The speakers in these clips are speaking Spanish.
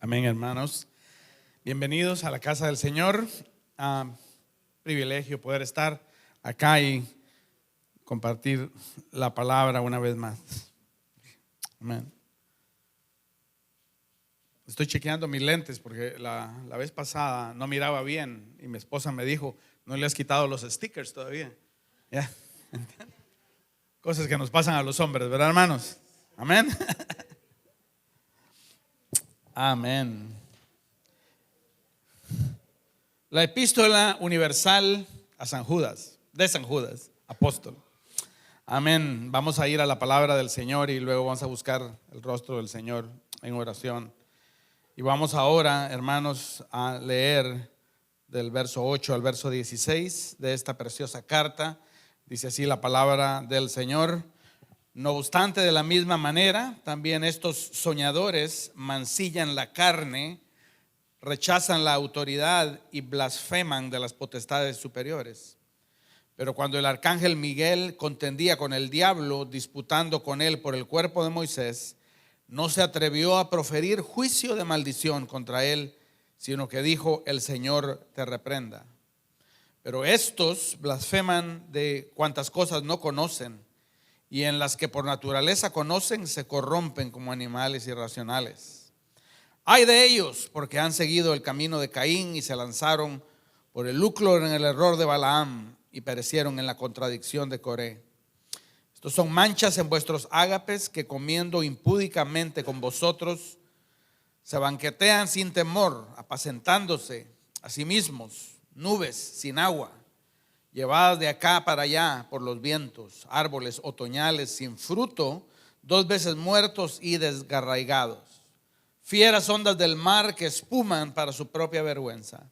Amén, hermanos. Bienvenidos a la casa del Señor. Privilegio poder estar acá y compartir la palabra una vez más. Amén. Estoy chequeando mis lentes porque la vez pasada no miraba bien y mi esposa me dijo: no le has quitado los stickers todavía. ¿Ya? Cosas que nos pasan a los hombres, ¿verdad, hermanos? Amén. Amén. La epístola universal a San Judas, de San Judas, apóstol. Amén. Vamos a ir a la palabra del Señor y luego vamos a buscar el rostro del Señor en oración. Y vamos ahora, hermanos, a leer del verso 8 al verso 16 de esta preciosa carta. Dice así la palabra del Señor: no obstante, de la misma manera, también estos soñadores mancillan la carne, rechazan la autoridad y blasfeman de las potestades superiores. Pero cuando el arcángel Miguel contendía con el diablo, disputando con él por el cuerpo de Moisés, no se atrevió a proferir juicio de maldición contra él, sino que dijo: el Señor te reprenda. Pero estos blasfeman de cuantas cosas no conocen, y en las que por naturaleza conocen se corrompen como animales irracionales. Ay de ellos, porque han seguido el camino de Caín y se lanzaron por el lucro en el error de Balaam y perecieron en la contradicción de Coré. Estos son manchas en vuestros ágapes, que comiendo impúdicamente con vosotros se banquetean sin temor, apacentándose a sí mismos nubes sin agua, llevadas de acá para allá por los vientos, árboles otoñales sin fruto, 2 veces muertos y desgarraigados, fieras ondas del mar que espuman para su propia vergüenza,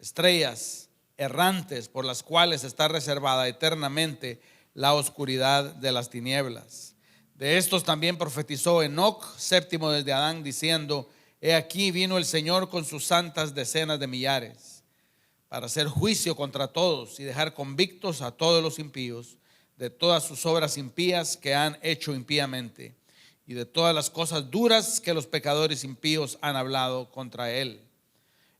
estrellas errantes por las cuales está reservada eternamente la oscuridad de las tinieblas. De estos también profetizó Enoc, séptimo desde Adán, diciendo: he aquí vino el Señor con sus santas decenas de millares, para hacer juicio contra todos y dejar convictos a todos los impíos de todas sus obras impías que han hecho impíamente, y de todas las cosas duras que los pecadores impíos han hablado contra él.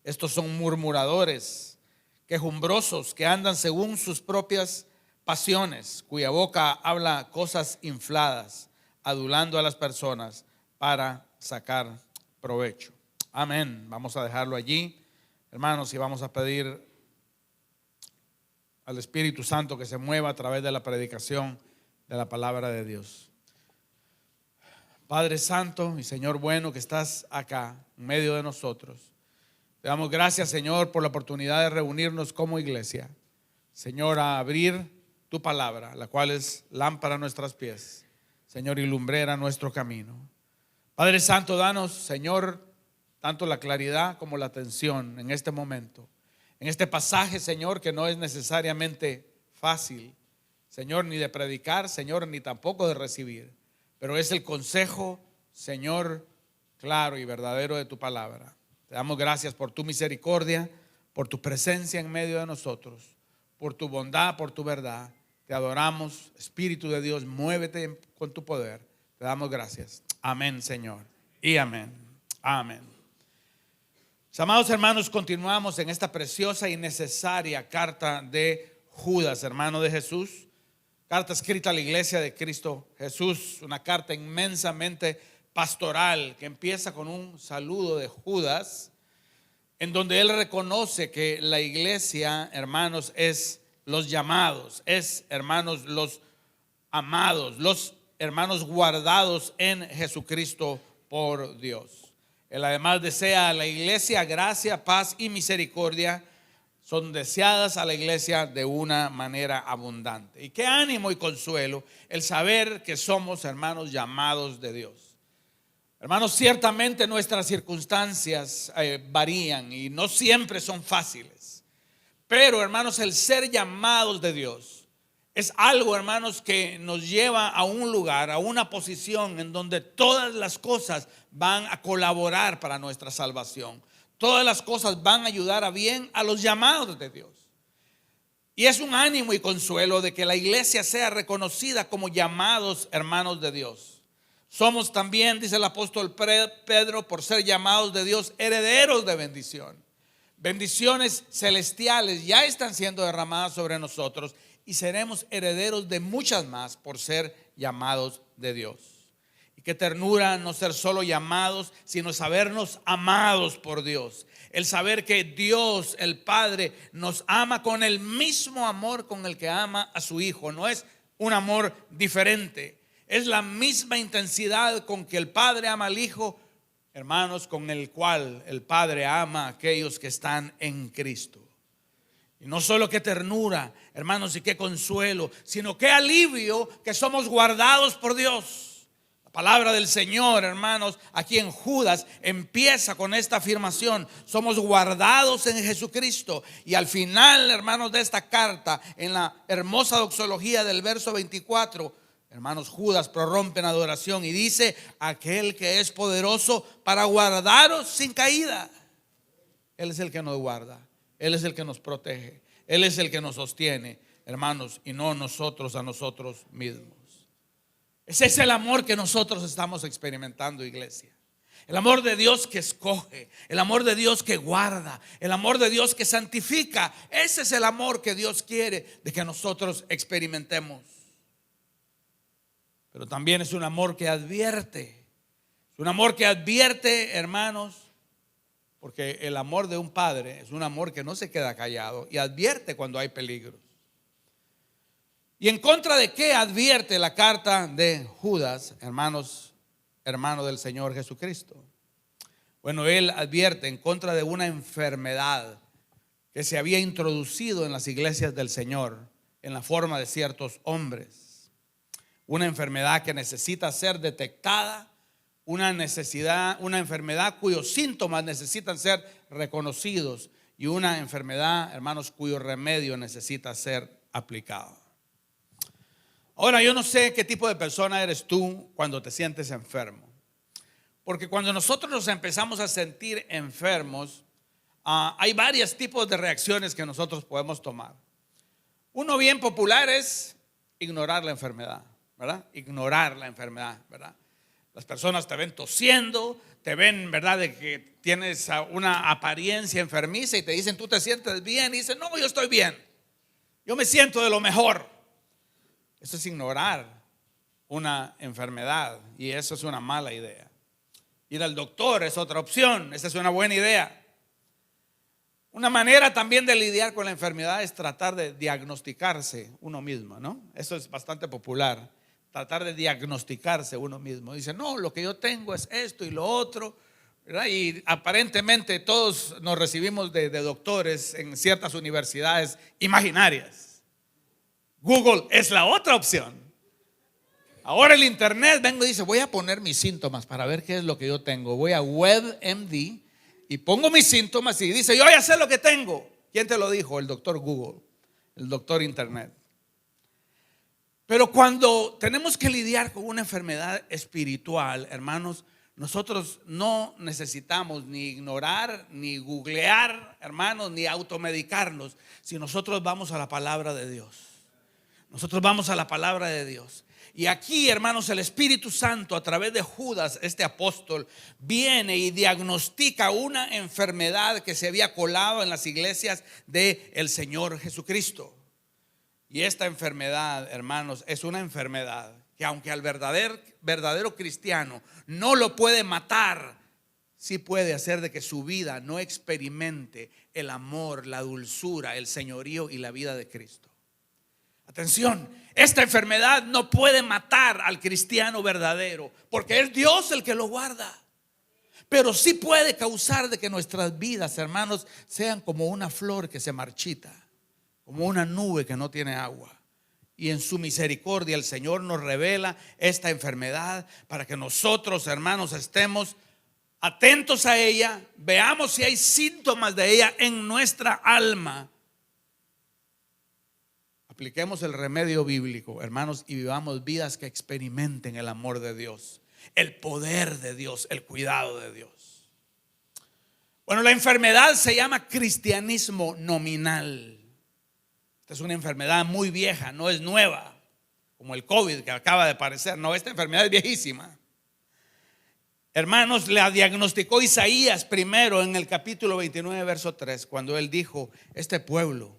Estos son murmuradores, quejumbrosos, que andan según sus propias pasiones, cuya boca habla cosas infladas, adulando a las personas para sacar provecho. Amén. Vamos a dejarlo allí, hermanos, y vamos a pedir al Espíritu Santo que se mueva a través de la predicación de la palabra de Dios. Padre Santo y Señor bueno, que estás acá en medio de nosotros, te damos gracias, Señor, por la oportunidad de reunirnos como iglesia, Señor, a abrir tu palabra, la cual es lámpara a nuestros pies, Señor, y lumbrera nuestro camino. Padre Santo, danos, Señor, tanto la claridad como la atención en este momento, en este pasaje, Señor, que no es necesariamente fácil, Señor, ni de predicar, Señor, ni tampoco de recibir, pero es el consejo, Señor, claro y verdadero de tu palabra. Te damos gracias por tu misericordia, por tu presencia en medio de nosotros, por tu bondad, por tu verdad. Te adoramos, Espíritu de Dios, muévete con tu poder. Te damos gracias. Amén, Señor, y amén. Amén. Amados hermanos, continuamos en esta preciosa y necesaria carta de Judas, hermano de Jesús. Carta escrita a la iglesia de Cristo Jesús, una carta inmensamente pastoral que empieza con un saludo de Judas, en donde él reconoce que la iglesia, hermanos, es los llamados, es, hermanos, los amados, los hermanos guardados en Jesucristo por Dios. Él además desea a la iglesia gracia, paz y misericordia. Son deseadas a la iglesia de una manera abundante. Y qué ánimo y consuelo el saber que somos, hermanos, llamados de Dios. Hermanos, ciertamente nuestras circunstancias varían y no siempre son fáciles. Pero, hermanos, el ser llamados de Dios es algo, hermanos, que nos lleva a un lugar, a una posición en donde todas las cosas van a colaborar para nuestra salvación. Todas las cosas van a ayudar a bien a los llamados de Dios. Y es un ánimo y consuelo de que la iglesia sea reconocida como llamados hermanos de Dios. Somos también, dice el apóstol Pedro, por ser llamados de Dios, herederos de bendición. Bendiciones celestiales ya están siendo derramadas sobre nosotros y seremos herederos de muchas más por ser llamados de Dios. Y qué ternura no ser solo llamados, sino sabernos amados por Dios. El saber que Dios, el Padre, nos ama con el mismo amor con el que ama a su Hijo. No es un amor diferente, es la misma intensidad con que el Padre ama al Hijo, hermanos, con el cual el Padre ama a aquellos que están en Cristo. Y no solo qué ternura, hermanos, y qué consuelo, sino qué alivio que somos guardados por Dios. La palabra del Señor, hermanos, aquí en Judas empieza con esta afirmación: somos guardados en Jesucristo. Y al final, hermanos, de esta carta, en la hermosa doxología del verso 24, hermanos, Judas prorrompe en adoración y dice: aquel que es poderoso para guardaros sin caída. Él es el que nos guarda, Él es el que nos protege, Él es el que nos sostiene, hermanos, y no nosotros a nosotros mismos. Ese es el amor que nosotros estamos experimentando, iglesia. El amor de Dios que escoge, el amor de Dios que guarda, el amor de Dios que santifica. Ese es el amor que Dios quiere de que nosotros experimentemos. Pero también es un amor que advierte. Es un amor que advierte, hermanos, porque el amor de un padre es un amor que no se queda callado y advierte cuando hay peligros. ¿Y en contra de qué advierte la carta de Judas, hermanos, hermano del Señor Jesucristo? Bueno, él advierte en contra de una enfermedad que se había introducido en las iglesias del Señor en la forma de ciertos hombres. Una enfermedad que necesita ser detectada, una enfermedad cuyos síntomas necesitan ser reconocidos y una enfermedad, hermanos, cuyo remedio necesita ser aplicado. Ahora, yo no sé qué tipo de persona eres tú cuando te sientes enfermo, porque cuando nosotros nos empezamos a sentir enfermos, hay varios tipos de reacciones que nosotros podemos tomar. Uno bien popular es ignorar la enfermedad, ¿verdad? Ignorar la enfermedad, ¿verdad? Las personas te ven tosiendo, te ven, ¿verdad?, de que tienes una apariencia enfermiza y te dicen: tú te sientes bien, y dicen: no, yo estoy bien, yo me siento de lo mejor. Eso es ignorar una enfermedad y eso es una mala idea. Ir al doctor es otra opción, esa es una buena idea. Una manera también de lidiar con la enfermedad es tratar de diagnosticarse uno mismo, ¿no? Eso es bastante popular, tratar de diagnosticarse uno mismo. Dice: no, lo que yo tengo es esto y lo otro, ¿verdad? Y aparentemente todos nos recibimos de doctores en ciertas universidades imaginarias. Google es la otra opción. Ahora el internet vengo y dice: voy a poner mis síntomas para ver qué es lo que yo tengo. Voy a WebMD y pongo mis síntomas y dice: yo ya sé lo que tengo. ¿Quién te lo dijo? El doctor Google, el doctor internet. Pero cuando tenemos que lidiar con una enfermedad espiritual, hermanos, nosotros no necesitamos ni ignorar, ni googlear, hermanos, ni automedicarnos. Si nosotros vamos a la palabra de Dios. Nosotros vamos a la palabra de Dios. Y aquí, hermanos, el Espíritu Santo, a través de Judas, este apóstol, viene y diagnostica una enfermedad que se había colado en las iglesias del Señor Jesucristo. Y esta enfermedad, hermanos, es una enfermedad que, aunque al verdadero cristiano no lo puede matar, sí puede hacer de que su vida no experimente el amor, la dulzura, el señorío y la vida de Cristo. Atención, esta enfermedad no puede matar al cristiano verdadero, porque es Dios el que lo guarda. Pero sí puede causar de que nuestras vidas, hermanos, sean como una flor que se marchita, como una nube que no tiene agua. Y en su misericordia el Señor nos revela esta enfermedad para que nosotros, hermanos, estemos atentos a ella, veamos si hay síntomas de ella en nuestra alma. Apliquemos el remedio bíblico, hermanos, y vivamos vidas que experimenten el amor de Dios, el poder de Dios, el cuidado de Dios. Bueno, la enfermedad se llama cristianismo nominal. Esta es una enfermedad muy vieja, no es nueva, como el COVID que acaba de aparecer. No, esta enfermedad es viejísima. hermanos, la diagnosticó Isaías primero en el capítulo 29, verso 3, cuando él dijo: este pueblo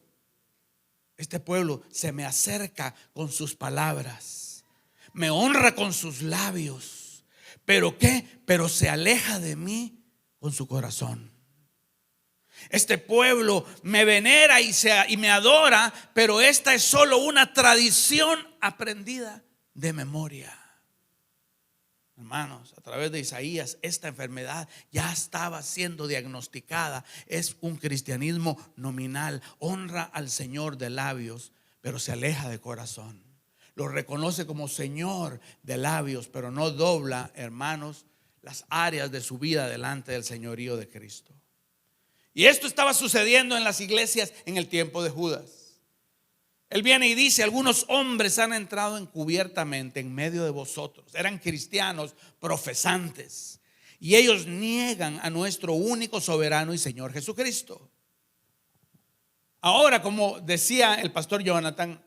se me acerca con sus palabras, me honra con sus labios, pero ¿qué? Pero se aleja de mí con su corazón. Este pueblo me venera y me adora, pero esta es solo una tradición aprendida de memoria. Hermanos, a través de Isaías, esta enfermedad ya estaba siendo diagnosticada. Es un cristianismo nominal. Honra al Señor de labios, pero se aleja de corazón. Lo reconoce como Señor de labios, pero no dobla, hermanos, las áreas de su vida delante del señorío de Cristo. Y esto estaba sucediendo en las iglesias en el tiempo de Judas. Él viene y dice: algunos hombres han entrado encubiertamente en medio de vosotros. Eran cristianos profesantes, y ellos niegan a nuestro único soberano y Señor Jesucristo. Ahora, como decía el pastor Jonathan,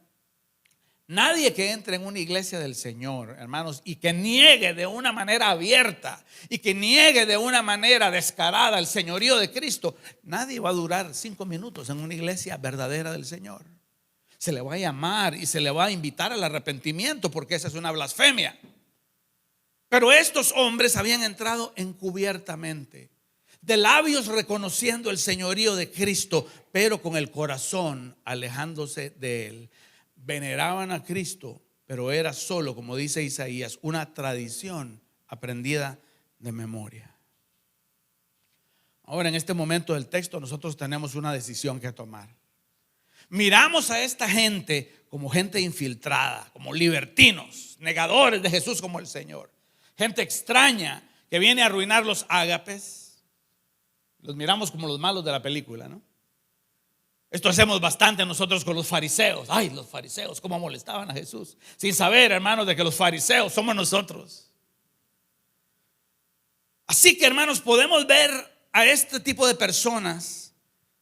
nadie que entre en una iglesia del Señor, hermanos, y que niegue de una manera abierta y que niegue de una manera descarada el señorío de Cristo, nadie va a durar 5 minutos en una iglesia verdadera del Señor. Se le va a llamar y se le va a invitar al arrepentimiento, porque esa es una blasfemia. Pero estos hombres habían entrado encubiertamente, de labios reconociendo el señorío de Cristo, pero con el corazón alejándose de él. Veneraban a Cristo, pero era solo, como dice Isaías, una tradición aprendida de memoria. Ahora, en este momento del texto, nosotros tenemos una decisión que tomar. Miramos a esta gente como gente infiltrada, como libertinos, negadores de Jesús como el Señor, gente extraña que viene a arruinar los ágapes. Los miramos como los malos de la película, ¿no? Esto hacemos bastante nosotros con los fariseos. Ay, los fariseos, cómo molestaban a Jesús, sin saber, hermanos, de que los fariseos somos nosotros. Así que, hermanos, podemos ver a este tipo de personas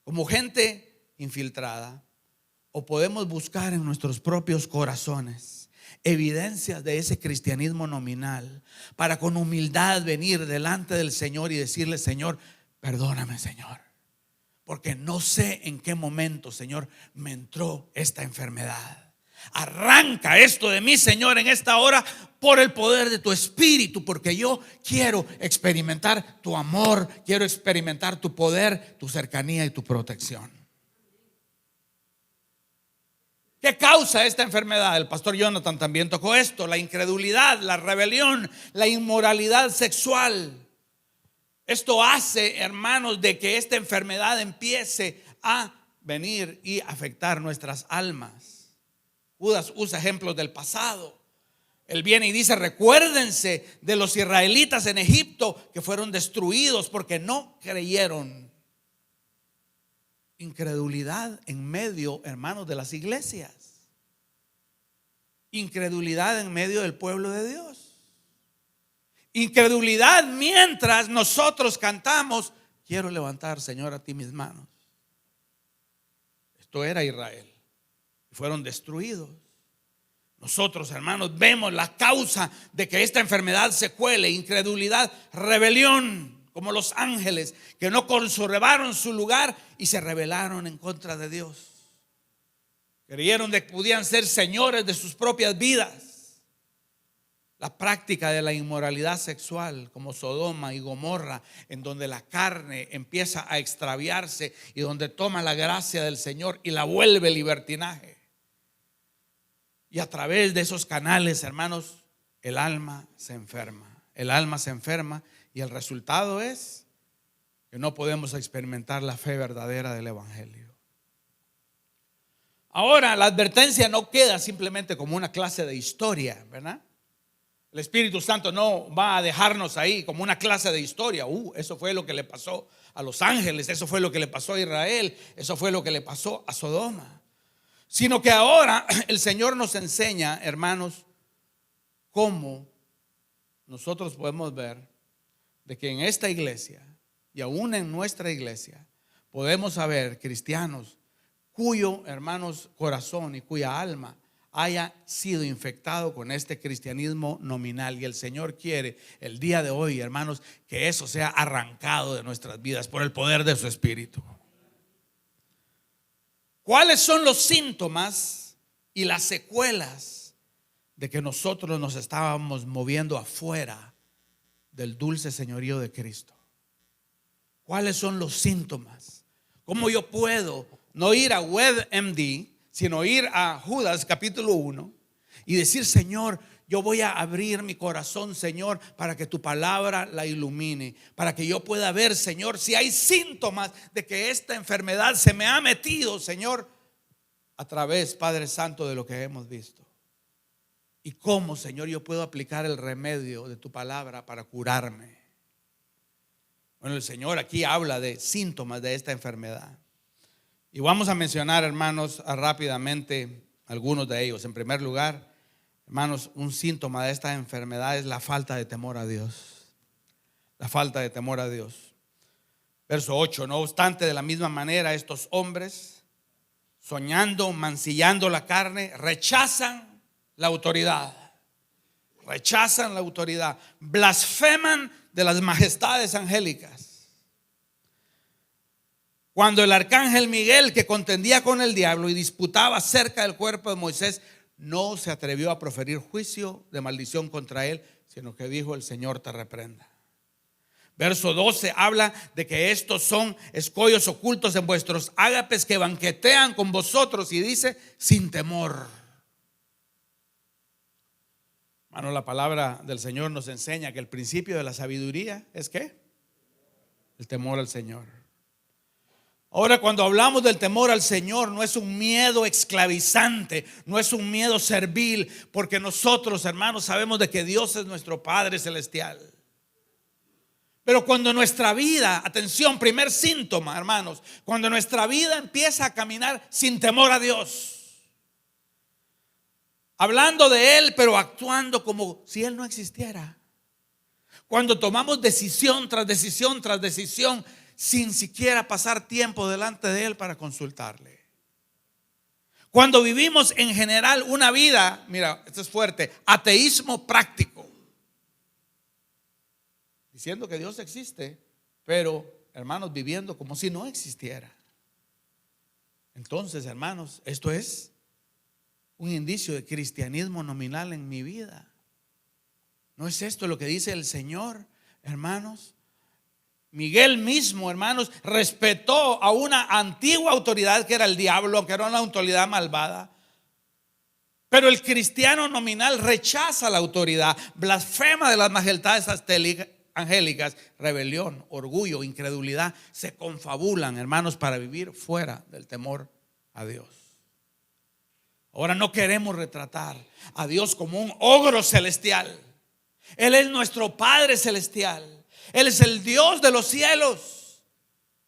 como gente infiltrada, o podemos buscar en nuestros propios corazones evidencias de ese cristianismo nominal, para con humildad venir delante del Señor y decirle: Señor, perdóname, Señor, porque no sé en qué momento, Señor, me entró esta enfermedad. Arranca esto de mí, Señor, en esta hora, por el poder de tu Espíritu, porque yo quiero experimentar tu amor, quiero experimentar tu poder, tu cercanía y tu protección. ¿Qué causa esta enfermedad? El pastor Jonathan también tocó esto: la incredulidad, la rebelión, la inmoralidad sexual. Esto hace, hermanos, de que esta enfermedad empiece a venir y afectar nuestras almas. Judas usa ejemplos del pasado. Él viene y dice: recuérdense de los israelitas en Egipto que fueron destruidos porque no creyeron. Incredulidad en medio, hermanos, de las iglesias. Incredulidad en medio del pueblo de Dios. Incredulidad mientras nosotros cantamos: quiero levantar, Señor, a ti mis manos. Esto era Israel y fueron destruidos. Nosotros, hermanos, vemos la causa de que esta enfermedad se cuele: incredulidad, rebelión, como los ángeles que no conservaron su lugar y se rebelaron en contra de Dios. Creyeron de que podían ser señores de sus propias vidas. La práctica de la inmoralidad sexual, como Sodoma y Gomorra, en donde la carne empieza a extraviarse y donde toma la gracia del Señor y la vuelve libertinaje. Y a través de esos canales, hermanos, el alma se enferma. El alma se enferma y el resultado es que no podemos experimentar la fe verdadera del Evangelio. Ahora, la advertencia no queda simplemente como una clase de historia, ¿verdad? El Espíritu Santo no va a dejarnos ahí como una clase de historia. Eso fue lo que le pasó a los ángeles, eso fue lo que le pasó a Israel, eso fue lo que le pasó a Sodoma. Sino que ahora el Señor nos enseña, hermanos, cómo nosotros podemos ver de que en esta iglesia y aún en nuestra iglesia podemos haber cristianos cuyo, hermanos, corazón y cuya alma haya sido infectado con este cristianismo nominal. Y el Señor quiere el día de hoy, hermanos, que eso sea arrancado de nuestras vidas por el poder de su Espíritu. ¿Cuáles son los síntomas y las secuelas de que nosotros nos estábamos moviendo afuera del dulce señorío de Cristo? ¿Cuáles son los síntomas? ¿Cómo yo puedo no ir a WebMD, sino ir a Judas capítulo 1 y decir: Señor, yo voy a abrir mi corazón, Señor, para que tu palabra la ilumine, para que yo pueda ver, Señor, si hay síntomas de que esta enfermedad se me ha metido, Señor, a través, Padre Santo, de lo que hemos visto? Y cómo, Señor, yo puedo aplicar el remedio de tu palabra para curarme. Bueno, el Señor aquí habla de síntomas de esta enfermedad. Y vamos a mencionar, hermanos, rápidamente algunos de ellos. En primer lugar, hermanos, un síntoma de esta enfermedad es la falta de temor a Dios. La falta de temor a Dios. Verso 8: no obstante, de la misma manera, estos hombres, soñando, mancillando la carne, rechazan la autoridad. Rechazan la autoridad. Blasfeman de las majestades angélicas. Cuando el arcángel Miguel, que contendía con el diablo y disputaba acerca del cuerpo de Moisés, no se atrevió a proferir juicio de maldición contra él, sino que dijo: el Señor te reprenda. Verso 12 habla de que estos son escollos ocultos en vuestros ágapes, que banquetean con vosotros, y dice: sin temor. Hermano, la palabra del Señor nos enseña que el principio de la sabiduría es ¿qué? El temor al Señor. Ahora, cuando hablamos del temor al Señor, no es un miedo esclavizante, no es un miedo servil, porque nosotros, hermanos, sabemos de que Dios es nuestro Padre celestial. Pero cuando nuestra vida, atención, primer síntoma, hermanos, cuando nuestra vida empieza a caminar sin temor a Dios, hablando de Él, pero actuando como si Él no existiera. Cuando tomamos decisión tras decisión tras decisión, sin siquiera pasar tiempo delante de Él para consultarle. Cuando vivimos en general una vida, mira, esto es fuerte, ateísmo práctico, diciendo que Dios existe, pero, hermanos, viviendo como si no existiera. Entonces, hermanos, esto es un indicio de cristianismo nominal en mi vida. ¿No es esto lo que dice el Señor, hermanos? Miguel mismo, hermanos, respetó a una antigua autoridad que era el diablo, aunque era una autoridad malvada. Pero el cristiano nominal rechaza la autoridad, blasfema de las majestades angélicas. Rebelión, orgullo, incredulidad se confabulan, hermanos, para vivir fuera del temor a Dios. Ahora, no queremos retratar a Dios como un ogro celestial. Él es nuestro Padre celestial. Él es el Dios de los cielos.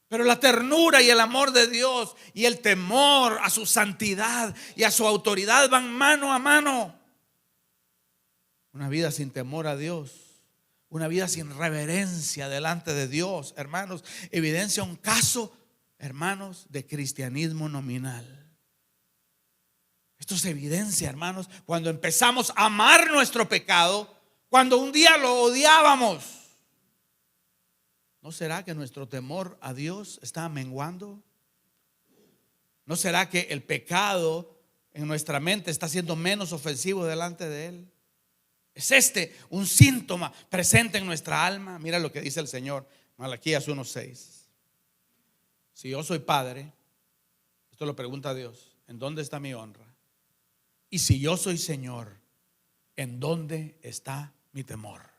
Pero la ternura y el amor de Dios y el temor a su santidad y a su autoridad van mano a mano. Una vida sin temor a Dios, una vida sin reverencia delante de Dios, hermanos, evidencia un caso, hermanos, de cristianismo nominal. Esto es evidencia, hermanos, cuando empezamos a amar nuestro pecado, cuando un día lo odiábamos. ¿No será que nuestro temor a Dios está menguando? ¿No será que el pecado en nuestra mente está siendo menos ofensivo delante de Él? ¿Es este un síntoma presente en nuestra alma? Mira lo que dice el Señor, Malaquías 1:6. Si yo soy padre, esto lo pregunta Dios, ¿en dónde está mi honra? Y si yo soy Señor, ¿en dónde está mi temor?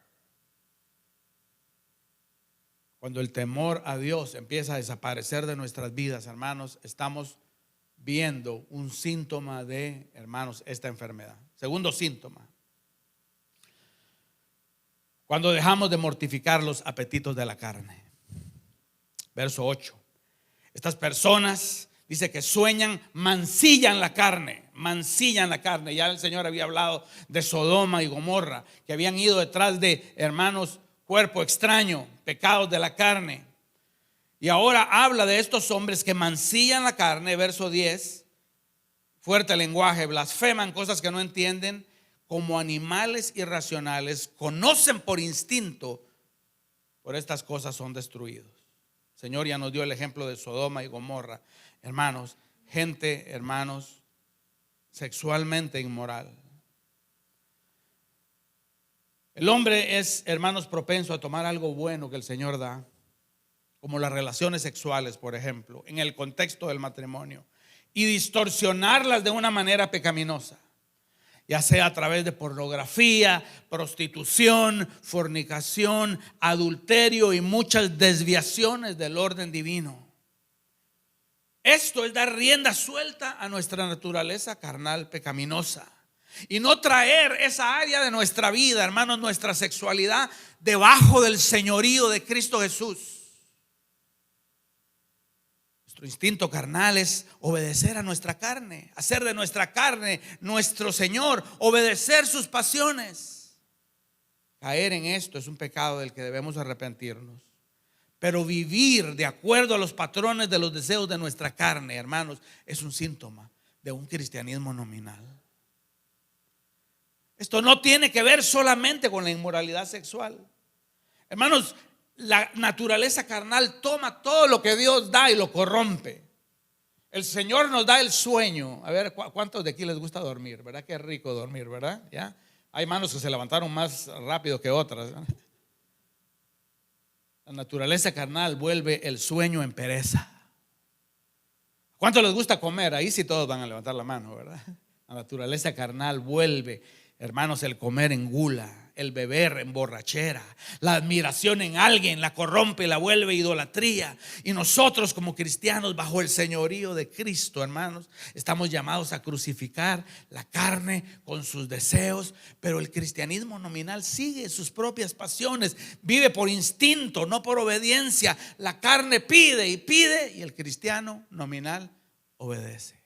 Cuando el temor a Dios empieza a desaparecer de nuestras vidas, hermanos, estamos viendo un síntoma de, hermanos, esta enfermedad. Segundo síntoma: cuando dejamos de mortificar los apetitos de la carne. Verso 8. Estas personas, dice que sueñan, mancillan la carne. Mancillan la carne. Ya el Señor había hablado de Sodoma y Gomorra, que habían ido detrás de, hermanos, cuerpo extraño, pecados de la carne. Y ahora habla de estos hombres que mancillan la carne, verso 10, fuerte lenguaje, blasfeman cosas que no entienden, como animales irracionales, conocen por instinto, por estas cosas son destruidos. El Señor ya nos dio el ejemplo de Sodoma y Gomorra. Hermanos, gente, hermanos, sexualmente inmoral. El hombre es, hermanos, propenso a tomar algo bueno que el Señor da, como las relaciones sexuales, por ejemplo, en el contexto del matrimonio, y distorsionarlas de una manera pecaminosa, ya sea a través de pornografía, prostitución, fornicación, adulterio y muchas desviaciones del orden divino. Esto es dar rienda suelta a nuestra naturaleza carnal pecaminosa y no traer esa área de nuestra vida, hermanos, nuestra sexualidad, debajo del señorío de Cristo Jesús. Nuestro instinto carnal es obedecer a nuestra carne, hacer de nuestra carne nuestro Señor, obedecer sus pasiones. Caer en esto es un pecado del que debemos arrepentirnos. Pero vivir de acuerdo a los patrones de los deseos de nuestra carne, hermanos, es un síntoma de un cristianismo nominal. Esto no tiene que ver solamente con la inmoralidad sexual. Hermanos, la naturaleza carnal toma todo lo que Dios da y lo corrompe. El Señor nos da el sueño. A ver, ¿cuántos de aquí les gusta dormir? ¿Verdad que es rico dormir, verdad? ¿Ya? Hay manos que se levantaron más rápido que otras, ¿verdad? La naturaleza carnal vuelve el sueño en pereza. ¿Cuántos les gusta comer? Ahí sí todos van a levantar la mano, ¿verdad? La naturaleza carnal vuelve, hermanos, el comer en gula, el beber en borrachera, la admiración en alguien la corrompe y la vuelve idolatría. Y nosotros como cristianos bajo el señorío de Cristo, hermanos, estamos llamados a crucificar la carne con sus deseos. Pero el cristianismo nominal sigue sus propias pasiones, vive por instinto, no por obediencia. La carne pide y el cristiano nominal obedece.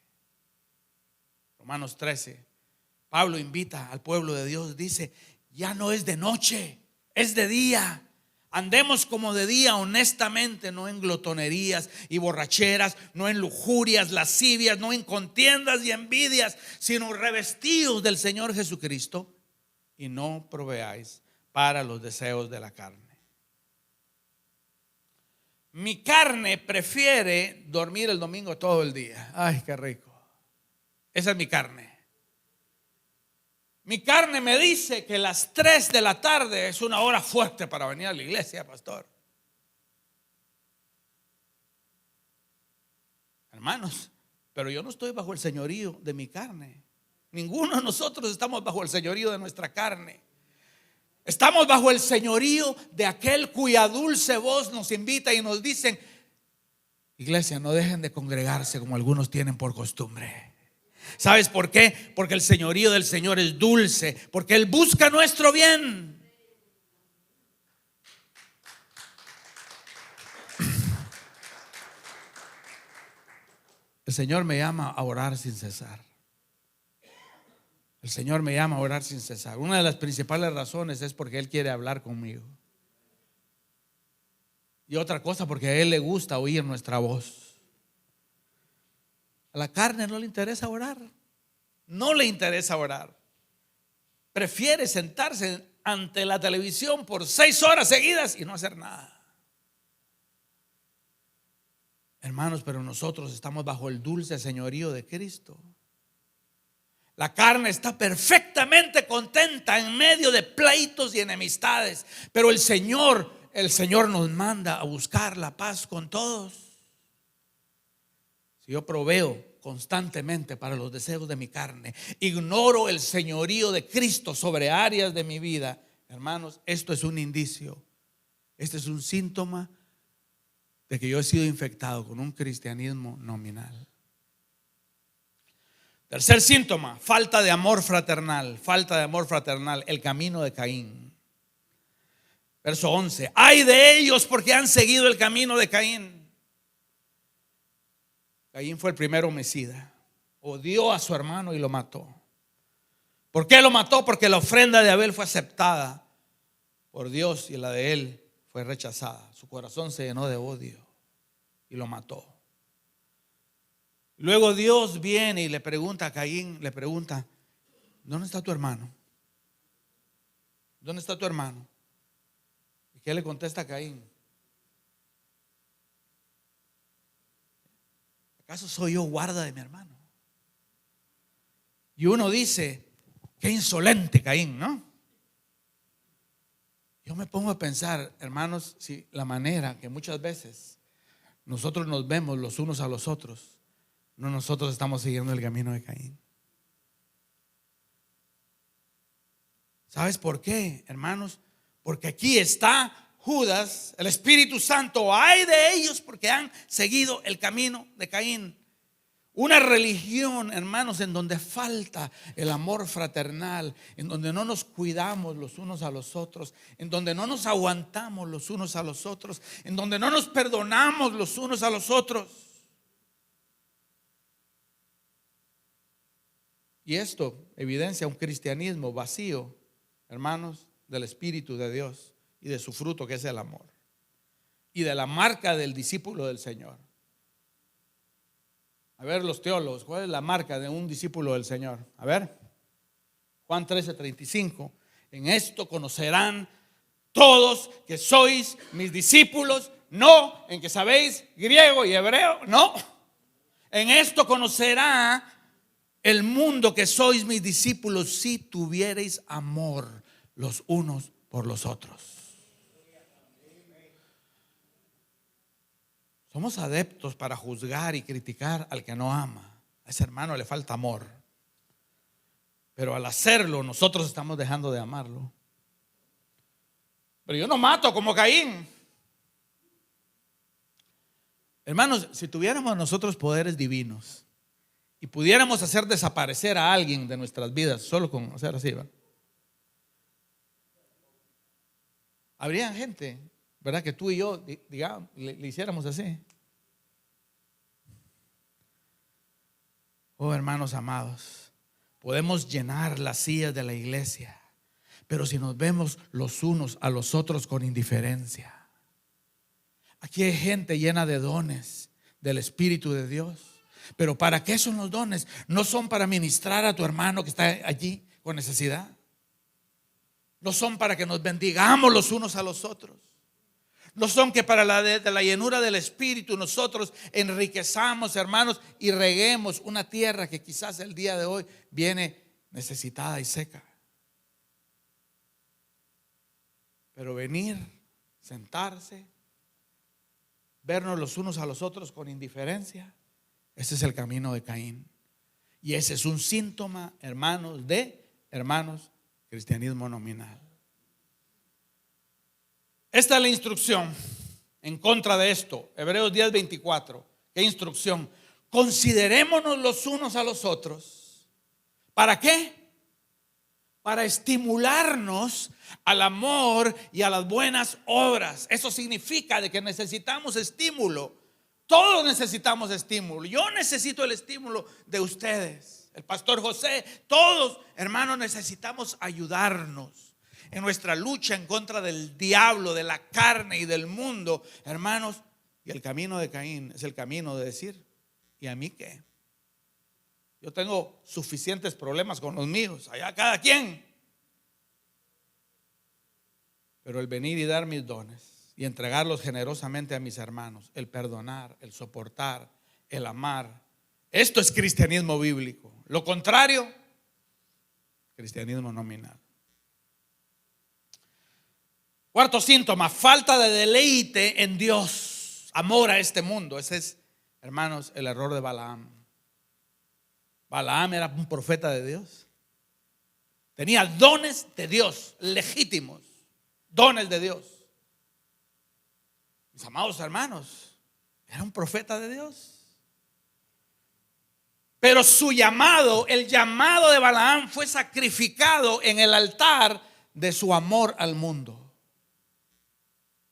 Romanos 13, Pablo invita al pueblo de Dios, dice: ya no es de noche, es de día. Andemos como de día honestamente, no en glotonerías y borracheras, no en lujurias, lascivias, no en contiendas y envidias, sino revestidos del Señor Jesucristo, y no proveáis para los deseos de la carne. Mi carne prefiere dormir el domingo todo el día. Ay, qué rico. Esa es mi carne. Mi carne me dice que las 3 de la tarde es una hora fuerte para venir a la iglesia, pastor. Hermanos, pero yo no estoy bajo el señorío de mi carne. Ninguno de nosotros estamos bajo el señorío de nuestra carne. Estamos bajo el señorío de aquel cuya dulce voz nos invita y nos dicen: iglesia, no dejen de congregarse como algunos tienen por costumbre. ¿Sabes por qué? Porque el señorío del Señor es dulce, porque Él busca nuestro bien. El Señor me llama a orar sin cesar. El Señor me llama a orar sin cesar. Una de las principales razones es porque Él quiere hablar conmigo. Y otra cosa, porque a Él le gusta oír nuestra voz. A la carne no le interesa orar. No le interesa orar. Prefiere sentarse ante la televisión por 6 horas seguidas y no hacer nada. Hermanos, pero nosotros estamos bajo el dulce señorío de Cristo. La carne está perfectamente contenta en medio de pleitos y enemistades, pero el Señor nos manda a buscar la paz con todos. Si yo proveo constantemente para los deseos de mi carne, ignoro el señorío de Cristo sobre áreas de mi vida, hermanos, esto es un indicio, este es un síntoma de que yo he sido infectado con un cristianismo nominal. Tercer síntoma: falta de amor fraternal. Falta de amor fraternal, el camino de Caín. Verso 11: ay de ellos porque han seguido el camino de Caín. Caín fue el primer homicida. Odió a su hermano y lo mató. ¿Por qué lo mató? Porque la ofrenda de Abel fue aceptada por Dios y la de él fue rechazada. Su corazón se llenó de odio y lo mató. Luego Dios viene y le pregunta a Caín, le pregunta: ¿dónde está tu hermano? ¿Dónde está tu hermano? ¿Y qué le contesta a Caín? ¿Acaso soy yo guarda de mi hermano? Y uno dice: qué insolente Caín, ¿no? Yo me pongo a pensar, hermanos, si la manera que muchas veces nosotros nos vemos los unos a los otros, no, nosotros estamos siguiendo el camino de Caín. ¿Sabes por qué, hermanos? Porque aquí está Judas, el Espíritu Santo. Ay de ellos porque han seguido el camino de Caín. Una religión, hermanos, en donde falta el amor fraternal, en donde no nos cuidamos los unos a los otros, en donde no nos aguantamos los unos a los otros, en donde no nos perdonamos los unos a los otros. Y esto evidencia un cristianismo vacío, hermanos, del Espíritu de Dios y de su fruto, que es el amor, y de la marca del discípulo del Señor. A ver, los teólogos, ¿cuál es la marca de un discípulo del Señor? A ver, Juan 13:35. En esto conocerán todos que sois mis discípulos, no en que sabéis griego y hebreo, no. En esto conocerá el mundo que sois mis discípulos si tuviereis amor los unos por los otros. Somos adeptos para juzgar y criticar al que no ama. A ese hermano le falta amor. Pero al hacerlo, nosotros estamos dejando de amarlo. Pero yo no mato como Caín. Hermanos, si tuviéramos nosotros poderes divinos y pudiéramos hacer desaparecer a alguien de nuestras vidas solo con hacer así, ¿verdad? Habría gente, ¿verdad?, que tú y yo, digamos, le hiciéramos así. Oh, hermanos amados, podemos llenar las sillas de la iglesia, pero si nos vemos los unos a los otros con indiferencia. Aquí hay gente llena de dones del Espíritu de Dios, pero ¿para qué son los dones? No son para ministrar a tu hermano que está allí con necesidad. No son para que nos bendigamos los unos a los otros. No son que para de la llenura del Espíritu nosotros enriquezamos, hermanos, y reguemos una tierra que quizás el día de hoy viene necesitada y seca. Pero venir, sentarse, vernos los unos a los otros con indiferencia, ese es el camino de Caín. Y ese es un síntoma, hermanos, cristianismo nominal. Esta es la instrucción en contra de esto. Hebreos 10:24. ¿Qué instrucción? Considerémonos los unos a los otros. ¿Para qué? Para estimularnos al amor y a las buenas obras. Eso significa de que necesitamos estímulo. Todos necesitamos estímulo. Yo necesito el estímulo de ustedes. El pastor José, todos, hermanos, necesitamos ayudarnos en nuestra lucha en contra del diablo, de la carne y del mundo, hermanos. Y el camino de Caín es el camino de decir: ¿y a mí qué? Yo tengo suficientes problemas con los míos, allá cada quien. Pero el venir y dar mis dones y entregarlos generosamente a mis hermanos, el perdonar, el soportar, el amar, esto es cristianismo bíblico. Lo contrario, cristianismo nominal. Cuarto síntoma: falta de deleite en Dios, amor a este mundo. Ese es, hermanos, el error de Balaam. Balaam era un profeta de Dios. Tenía dones de Dios, legítimos, dones de Dios. Mis amados hermanos, era un profeta de Dios. Pero su llamado, el llamado de Balaam, fue sacrificado en el altar de su amor al mundo.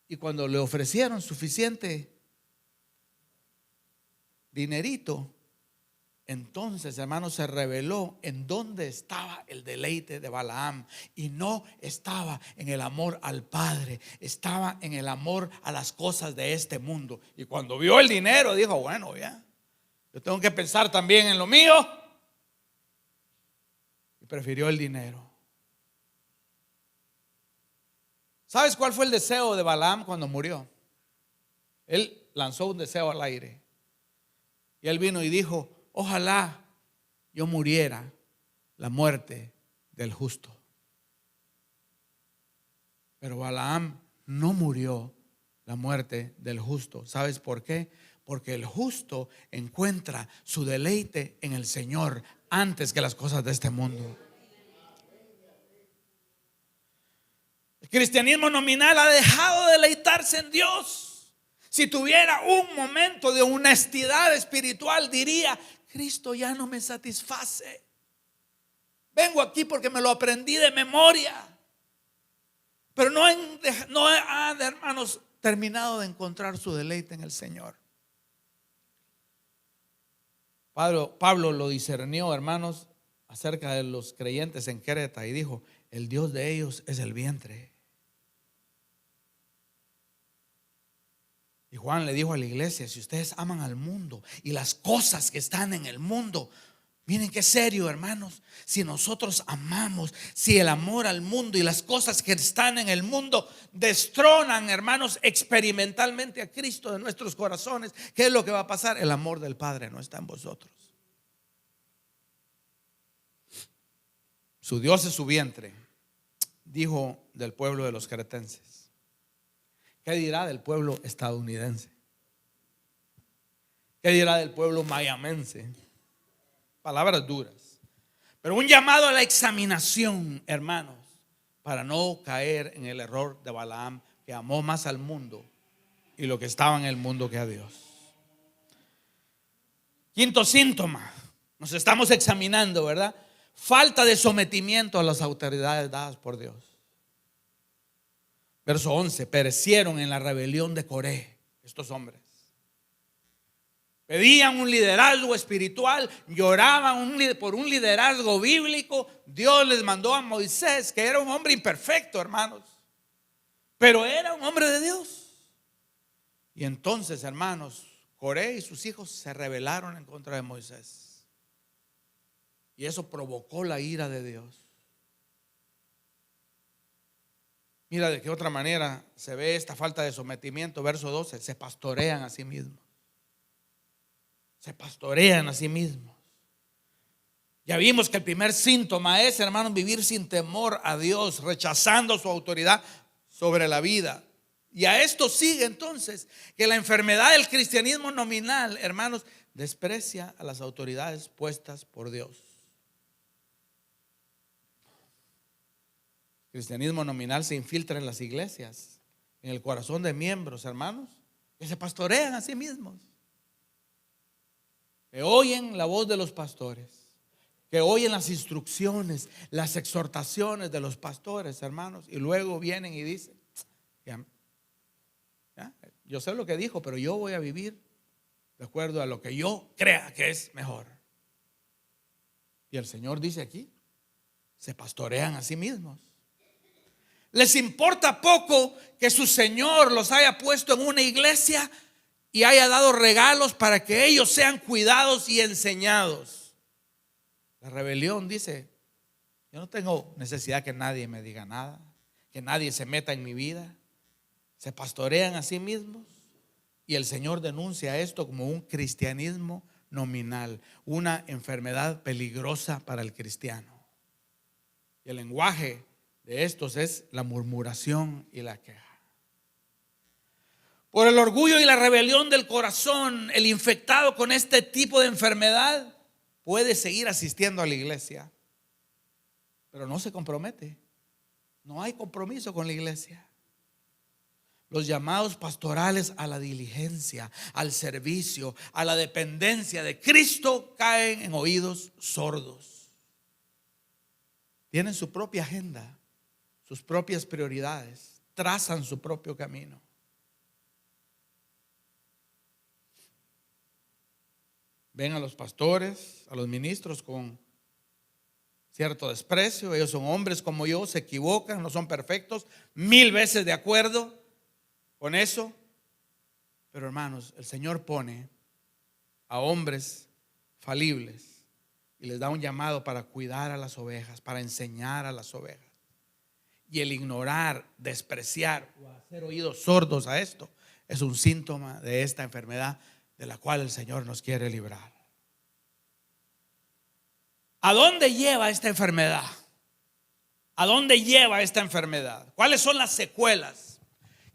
Y cuando le ofrecieron suficiente dinerito, entonces, hermanos, se reveló en dónde estaba el deleite de Balaam. Y no estaba en el amor al Padre, estaba en el amor a las cosas de este mundo. Y cuando vio el dinero dijo: bueno, ya, Yo tengo que pensar también en lo mío. Y prefirió el dinero. ¿Sabes cuál fue el deseo de Balaam cuando murió? Él lanzó un deseo al aire. Y él vino y dijo: ojalá yo muriera la muerte del justo. Pero Balaam no murió la muerte del justo. ¿Sabes por qué? Porque el justo encuentra su deleite en el Señor antes que las cosas de este mundo. El cristianismo nominal ha dejado de deleitarse en Dios. Si tuviera un momento de honestidad espiritual, diría: Cristo ya no me satisface. Vengo aquí porque me lo aprendí de memoria. Pero no ha, hermanos, terminado de encontrar su deleite en el Señor. Pablo lo discernió, hermanos, acerca de los creyentes en Creta y dijo: el Dios de ellos es el vientre. Y Juan le dijo a la iglesia: si ustedes aman al mundo y las cosas que están en el mundo, miren qué serio, hermanos. Si nosotros amamos, si el amor al mundo y las cosas que están en el mundo destronan, hermanos, experimentalmente a Cristo de nuestros corazones, ¿qué es lo que va a pasar? El amor del Padre no está en vosotros. Su Dios es su vientre, dijo del pueblo de los cretenses. ¿Qué dirá del pueblo estadounidense? ¿Qué dirá del pueblo mayamense? Palabras duras, pero un llamado a la examinación, hermanos, para no caer en el error de Balaam, que amó más al mundo y lo que estaba en el mundo que a Dios. Quinto síntoma, nos estamos examinando, ¿verdad? Falta de sometimiento a las autoridades dadas por Dios. Verso 11: perecieron en la rebelión de Coré estos hombres. Pedían un liderazgo espiritual, lloraban por un liderazgo bíblico. Dios les mandó a Moisés, que era un hombre imperfecto, hermanos, pero era un hombre de Dios. Y entonces, hermanos, Coré y sus hijos se rebelaron en contra de Moisés. Y eso provocó la ira de Dios. Mira de qué otra manera se ve esta falta de sometimiento. Verso 12: se pastorean a sí mismos. Se pastorean a sí mismos. Ya vimos que el primer síntoma es, hermanos, vivir sin temor a Dios, rechazando su autoridad sobre la vida. Y a esto sigue entonces que la enfermedad del cristianismo nominal, hermanos, desprecia a las autoridades puestas por Dios. El cristianismo nominal se infiltra en las iglesias, en el corazón de miembros, hermanos, que se pastorean a sí mismos, que oyen la voz de los pastores, que oyen las instrucciones, las exhortaciones de los pastores, hermanos, y luego vienen y dicen: ya, yo sé lo que dijo, pero yo voy a vivir de acuerdo a lo que yo crea que es mejor. Y el Señor dice aquí: se pastorean a sí mismos. Les importa poco que su Señor los haya puesto en una iglesia y haya dado regalos para que ellos sean cuidados y enseñados. La rebelión dice: yo no tengo necesidad que nadie me diga nada, que nadie se meta en mi vida. Se pastorean a sí mismos. Y el Señor denuncia esto como un cristianismo nominal, una enfermedad peligrosa para el cristiano. Y el lenguaje de estos es la murmuración y la queja. Por el orgullo y la rebelión del corazón, el infectado con este tipo de enfermedad puede seguir asistiendo a la iglesia, pero no se compromete. No hay compromiso con la iglesia. Los llamados pastorales a la diligencia, al servicio, a la dependencia de Cristo caen en oídos sordos. Tienen su propia agenda, sus propias prioridades, trazan su propio camino. Ven a los pastores, a los ministros con cierto desprecio. Ellos son hombres como yo, se equivocan, no son perfectos, 1000 veces de acuerdo con eso. Pero hermanos, el Señor pone a hombres falibles y les da un llamado para cuidar a las ovejas, para enseñar a las ovejas. Y el ignorar, despreciar o hacer oídos sordos a esto es un síntoma de esta enfermedad de la cual el Señor nos quiere librar. ¿A dónde lleva esta enfermedad? ¿A dónde lleva esta enfermedad? ¿Cuáles son las secuelas?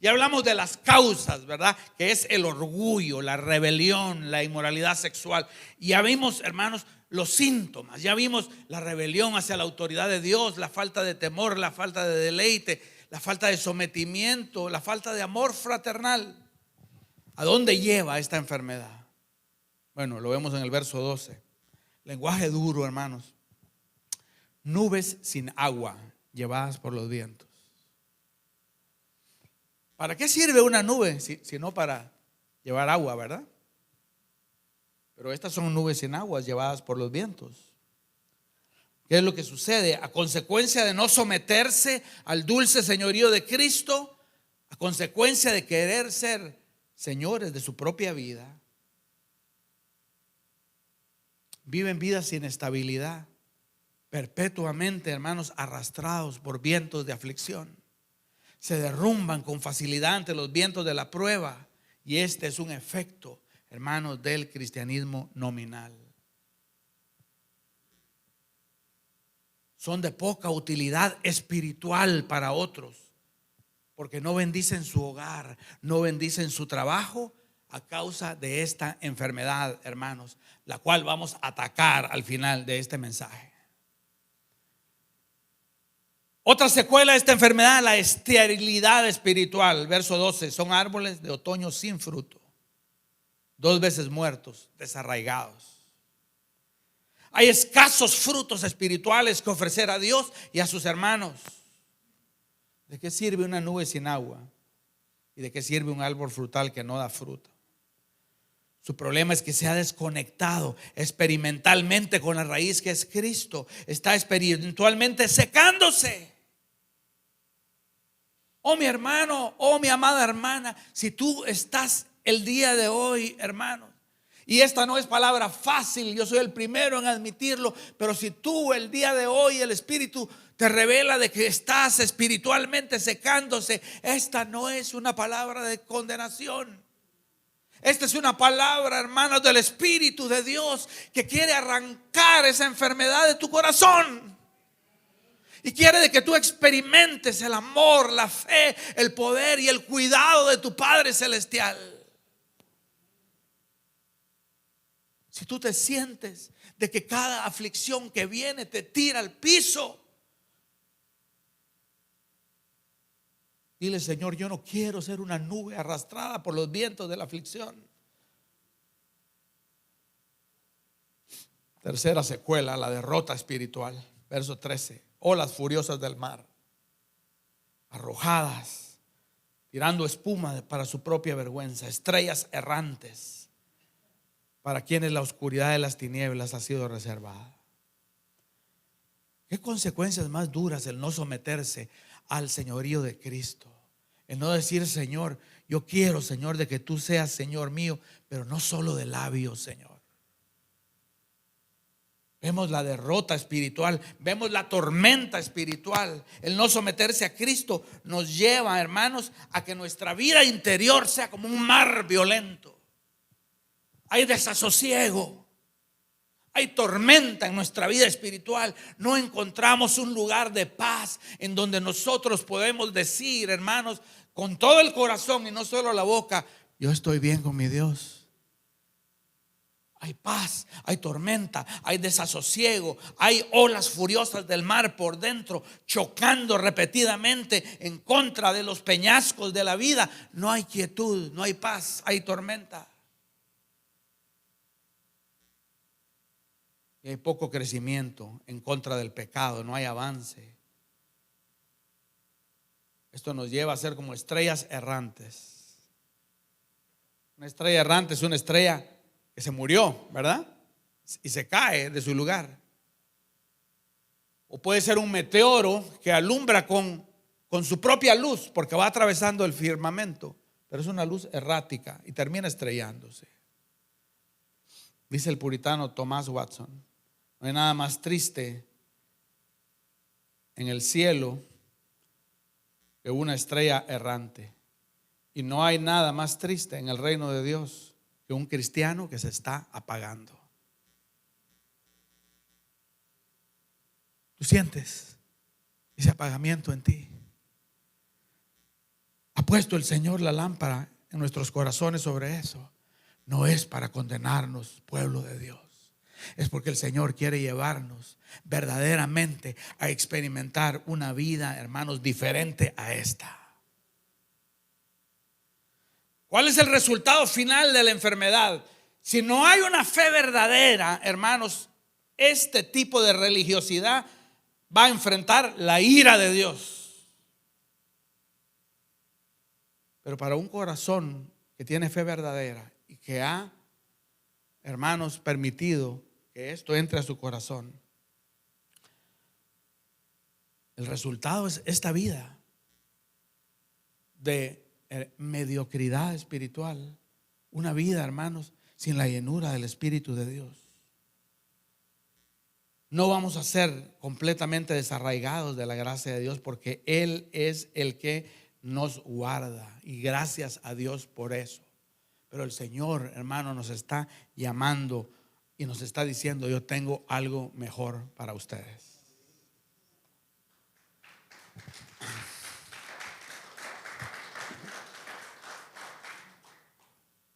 Ya hablamos de las causas, ¿verdad? Que es el orgullo, la rebelión, la inmoralidad sexual. Y ya vimos, hermanos, los síntomas. Ya vimos la rebelión hacia la autoridad de Dios, la falta de temor, la falta de deleite, la falta de sometimiento, la falta de amor fraternal. ¿A dónde lleva esta enfermedad? Bueno, lo vemos en el verso 12. Lenguaje duro, hermanos. Nubes sin agua llevadas por los vientos. ¿Para qué sirve una nube si no para llevar agua, verdad? Pero estas son nubes sin aguas llevadas por los vientos. ¿Qué es lo que sucede? A consecuencia de no someterse al dulce señorío de Cristo, a consecuencia de querer ser señores de su propia vida, viven vidas sin estabilidad, perpetuamente, hermanos, arrastrados por vientos de aflicción. Se derrumban con facilidad ante los vientos de la prueba. Y este es un efecto, hermanos, del cristianismo nominal. Son de poca utilidad espiritual para otros, porque no bendicen su hogar, no bendicen su trabajo a causa de esta enfermedad, hermanos, la cual vamos a atacar al final de este mensaje. Otra secuela de esta enfermedad, la esterilidad espiritual. Verso 12, son árboles de otoño sin fruto, 2 veces muertos, desarraigados. Hay escasos frutos espirituales que ofrecer a Dios y a sus hermanos. ¿De qué sirve una nube sin agua? ¿Y de qué sirve un árbol frutal que no da fruto? Su problema es que se ha desconectado experimentalmente con la raíz que es Cristo. Está espiritualmente secándose. Oh mi hermano, oh mi amada hermana, si tú estás el día de hoy, hermano, y esta no es palabra fácil, yo soy el primero en admitirlo, pero si tú el día de hoy el Espíritu te revela de que estás espiritualmente secándose, esta no es una palabra de condenación. Esta es una palabra, hermanos, del Espíritu de Dios que quiere arrancar esa enfermedad de tu corazón. Y quiere de que tú experimentes el amor, la fe, el poder y el cuidado de tu Padre Celestial. Si tú te sientes de que cada aflicción que viene te tira al piso, dile: Señor, yo no quiero ser una nube arrastrada por los vientos de la aflicción. Tercera secuela, la derrota espiritual. Verso 13. Olas furiosas del mar, arrojadas, tirando espuma para su propia vergüenza. Estrellas errantes, para quienes la oscuridad de las tinieblas ha sido reservada. ¿Qué consecuencias más duras el no someterse al señorío de Cristo? El no decir: Señor, yo quiero, Señor, de que tú seas Señor mío, pero no solo de labios, Señor. Vemos la derrota espiritual, vemos la tormenta espiritual. El no someterse a Cristo nos lleva, hermanos, a que nuestra vida interior sea como un mar violento. Hay desasosiego, hay tormenta en nuestra vida espiritual. No encontramos un lugar de paz en donde nosotros podemos decir, hermanos, con todo el corazón y no solo la boca: yo estoy bien con mi Dios. Hay paz, hay tormenta, hay desasosiego, hay olas furiosas del mar por dentro, chocando repetidamente en contra de los peñascos de la vida. No hay quietud, no hay paz, hay tormenta. Y hay poco crecimiento en contra del pecado, no hay avance. Esto nos lleva a ser como estrellas errantes. Una estrella errante es una estrella que se murió, ¿verdad? Y se cae de su lugar. O puede ser un meteoro que alumbra con su propia luz, porque va atravesando el firmamento, pero es una luz errática y termina estrellándose. Dice el puritano Thomas Watson: no hay nada más triste en el cielo que una estrella errante. Y no hay nada más triste en el reino de Dios que un cristiano que se está apagando. ¿Tú sientes ese apagamiento en ti? ¿Ha puesto el Señor la lámpara en nuestros corazones sobre eso? No es para condenarnos, pueblo de Dios. Es porque el Señor quiere llevarnos verdaderamente a experimentar una vida, hermanos, diferente a esta. ¿Cuál es el resultado final de la enfermedad? Si no hay una fe verdadera, hermanos, este tipo de religiosidad va a enfrentar la ira de Dios. Pero para un corazón que tiene fe verdadera y que ha, hermanos, permitido que esto entre a su corazón, el resultado es esta vida de mediocridad espiritual, una vida, hermanos, sin la llenura del Espíritu de Dios. No vamos a ser completamente desarraigados de la gracia de Dios, porque Él es el que nos guarda, y gracias a Dios por eso. Pero el Señor, hermano, nos está llamando y nos está diciendo: yo tengo algo mejor para ustedes.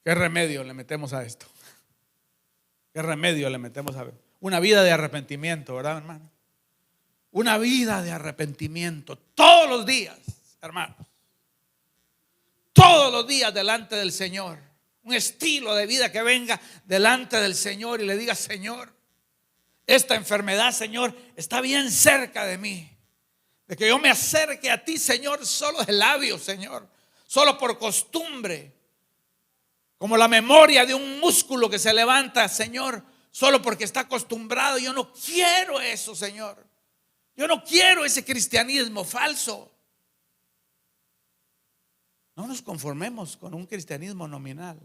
¿Qué remedio le metemos a esto? ¿Qué remedio le metemos a esto? Una vida de arrepentimiento, ¿verdad, hermano? Una vida de arrepentimiento todos los días, hermanos. Todos los días delante del Señor. Un estilo de vida que venga delante del Señor y le diga: Señor, esta enfermedad, Señor, está bien cerca de mí. De que yo me acerque a ti, Señor, solo de labios, Señor, solo por costumbre, como la memoria de un músculo que se levanta, Señor, solo porque está acostumbrado. Yo no quiero eso, Señor. Yo no quiero ese cristianismo falso. No nos conformemos con un cristianismo nominal.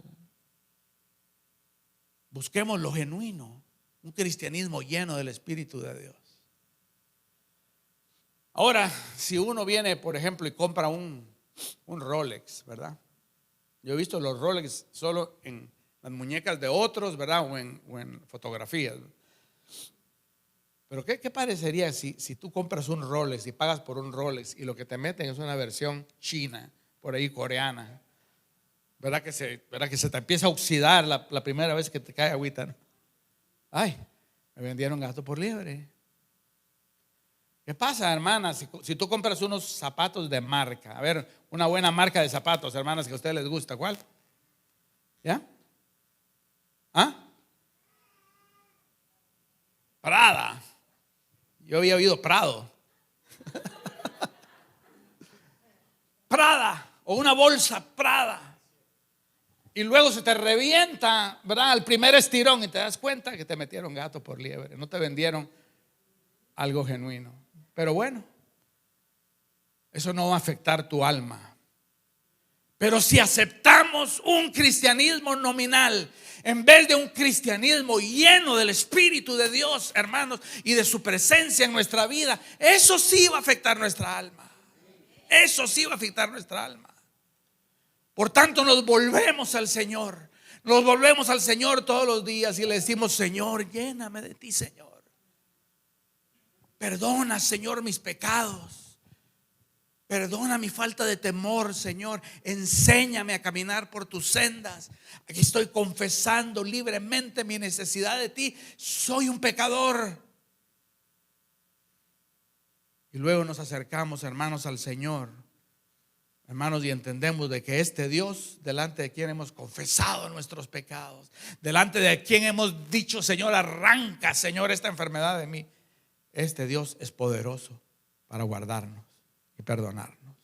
Busquemos lo genuino, un cristianismo lleno del Espíritu de Dios. Ahora, si uno viene, por ejemplo, y compra un Rolex, ¿verdad? Yo he visto los Rolex solo en las muñecas de otros, ¿verdad? O en fotografías. Pero ¿qué parecería si tú compras un Rolex y pagas por un Rolex y lo que te meten es una versión china, por ahí coreana? ¿Verdad que se te empieza a oxidar la primera vez que te cae agüita, ¿no? Ay, me vendieron gato por liebre. ¿Qué pasa, hermanas? Si tú compras unos zapatos de marca, a ver, una buena marca de zapatos, hermanas, que a ustedes les gusta, ¿cuál? ¿Ya? ¿Ah? Prada. Yo había oído Prado. Prada, o una bolsa Prada. Y luego se te revienta, ¿verdad?, al primer estirón y te das cuenta que te metieron gato por liebre. No te vendieron algo genuino. Pero bueno, eso no va a afectar tu alma. Pero si aceptamos un cristianismo nominal en vez de un cristianismo lleno del Espíritu de Dios, hermanos, y de su presencia en nuestra vida, eso sí va a afectar nuestra alma. Eso sí va a afectar nuestra alma. Por tanto, nos volvemos al Señor. Nos volvemos al Señor todos los días y le decimos: Señor, lléname de ti, Señor. Perdona, Señor, mis pecados. Perdona mi falta de temor, Señor. Enséñame a caminar por tus sendas. Aquí estoy confesando libremente mi necesidad de ti. Soy un pecador. Y luego nos acercamos, hermanos, al Señor, hermanos, y entendemos de que este Dios, delante de quien hemos confesado nuestros pecados, delante de quien hemos dicho: Señor, arranca, Señor, esta enfermedad de mí. Este Dios es poderoso para guardarnos y perdonarnos.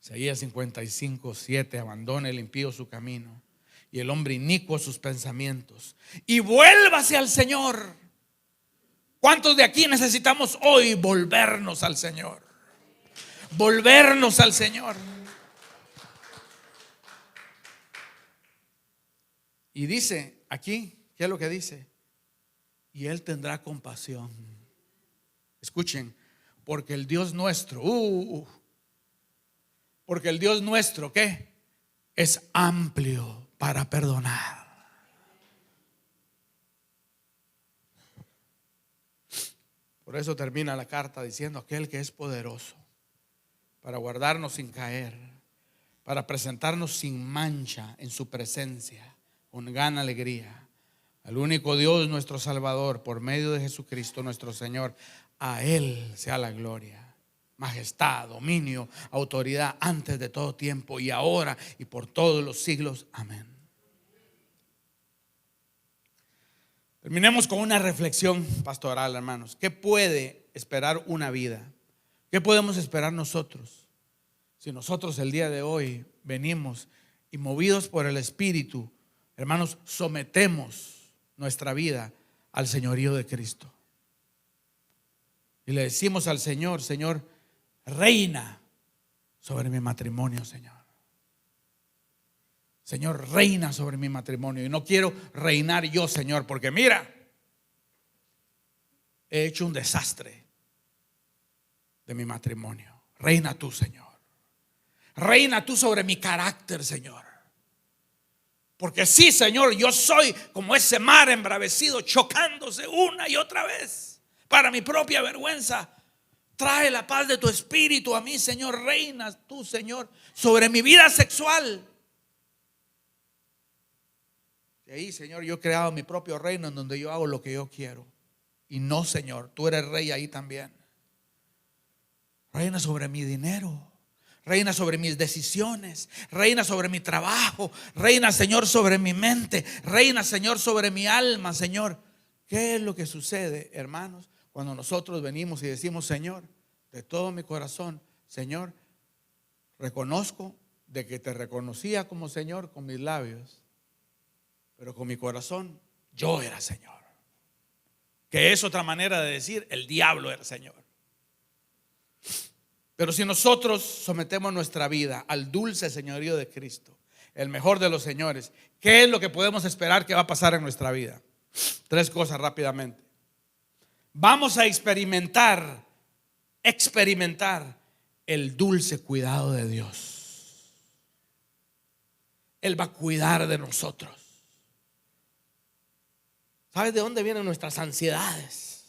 Isaías 55:7: abandone el impío su camino y el hombre inicuo sus pensamientos, y vuélvase al Señor. ¿Cuántos de aquí necesitamos hoy volvernos al Señor? Volvernos al Señor. Y dice aquí, ¿qué es lo que dice? Y Él tendrá compasión. Escuchen, porque el Dios nuestro, porque el Dios nuestro, ¿qué? Es amplio para perdonar. Por eso termina la carta diciendo: aquel que es poderoso para guardarnos sin caer, para presentarnos sin mancha en su presencia, con gran alegría. Al único Dios nuestro Salvador, por medio de Jesucristo nuestro Señor, a Él sea la gloria, majestad, dominio, autoridad, antes de todo tiempo y ahora y por todos los siglos. Amén. Terminemos con una reflexión pastoral, hermanos. ¿Qué puede esperar una vida? ¿Qué podemos esperar nosotros? Si nosotros el día de hoy venimos y movidos por el Espíritu, hermanos, sometemos nuestra vida al señorío de Cristo. Y le decimos al Señor: Señor, reina sobre mi matrimonio, Señor. Señor, reina sobre mi matrimonio. Y no quiero reinar yo, Señor, porque mira, he hecho un desastre de mi matrimonio. Reina tú, Señor. Reina tú sobre mi carácter, Señor. Porque sí, Señor, yo soy como ese mar embravecido, chocándose una y otra vez para mi propia vergüenza. Trae la paz de tu espíritu a mí, Señor. Reina tú, Señor, sobre mi vida sexual. Y ahí, Señor, yo he creado mi propio reino en donde yo hago lo que yo quiero. Y no, Señor, tú eres rey ahí también. Reina sobre mi dinero. Reina sobre mis decisiones. Reina sobre mi trabajo. Reina, Señor, sobre mi mente. Reina, Señor, sobre mi alma, Señor. ¿Qué es lo que sucede, hermanos, cuando nosotros venimos y decimos: Señor, de todo mi corazón, Señor, reconozco de que te reconocía como Señor con mis labios, pero con mi corazón yo era Señor? Que es otra manera de decir: el diablo era Señor. Pero si nosotros sometemos nuestra vida al dulce señorío de Cristo, el mejor de los señores, ¿qué es lo que podemos esperar que va a pasar en nuestra vida? 3 cosas rápidamente. Vamos a experimentar el dulce cuidado de Dios. Él va a cuidar de nosotros. ¿Sabes de dónde vienen nuestras ansiedades?